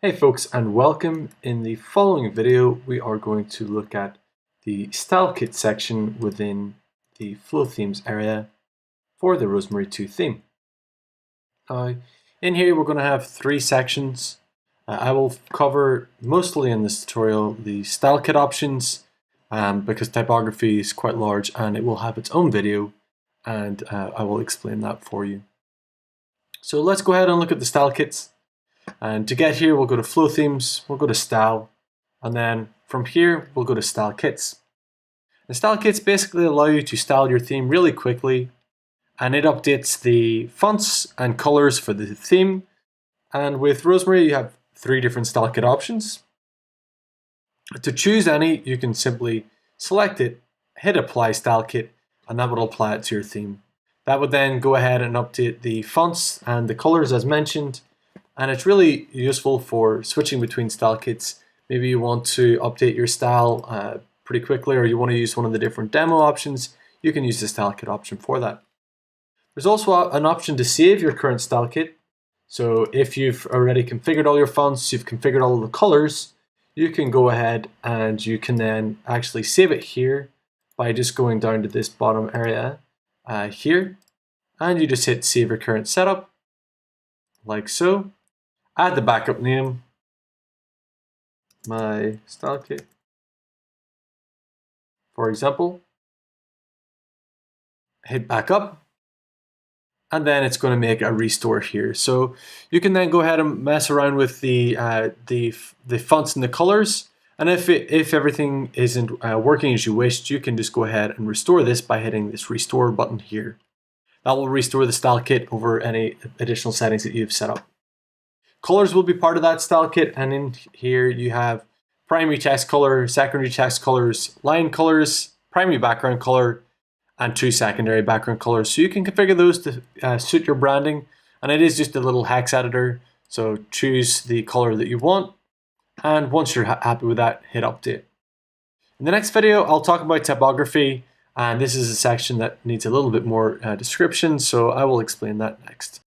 Hey folks, and welcome. In the following video we are going to look at the style kit section within the Flothemes area for the Rosemary 2 theme. In here we're going to have three sections. I will cover mostly in this tutorial the style kit options because typography is quite large and it will have its own video, and I will explain that for you. So let's go ahead and look at the style kits. And to get here, we'll go to Flothemes, we'll go to Style, and then from here, we'll go to Style Kits. The Style Kits basically allow you to style your theme really quickly, and it updates the fonts and colors for the theme. And with Rosemary, you have three different style kit options. To choose any, you can simply select it, hit Apply Style Kit, and that will apply it to your theme. That would then go ahead and update the fonts and the colors as mentioned. And it's really useful for switching between style kits. Maybe you want to update your style pretty quickly, or you want to use one of the different demo options. You can use the style kit option for that. There's also an option to save your current style kit. So if you've already configured all your fonts, you've configured all of the colors, you can go ahead and you can then actually save it here by just going down to this bottom area here, and you just hit Save Your Current Setup, like so. Add the backup name, my style kit, for example. Hit back up, and then it's going to make a restore here. So you can then go ahead and mess around with the fonts and the colors. And if everything isn't working as you wished, you can just go ahead and restore this by hitting this restore button here. That will restore the style kit over any additional settings that you've set up. Colors will be part of that style kit, and in here you have primary text color, secondary text colors, line colors, primary background color, and two secondary background colors. So you can configure those to suit your branding, and it is just a little hex editor. So choose the color that you want, and once you're happy with that, hit update. In the next video, I'll talk about typography, and this is a section that needs a little bit more description, so I will explain that next.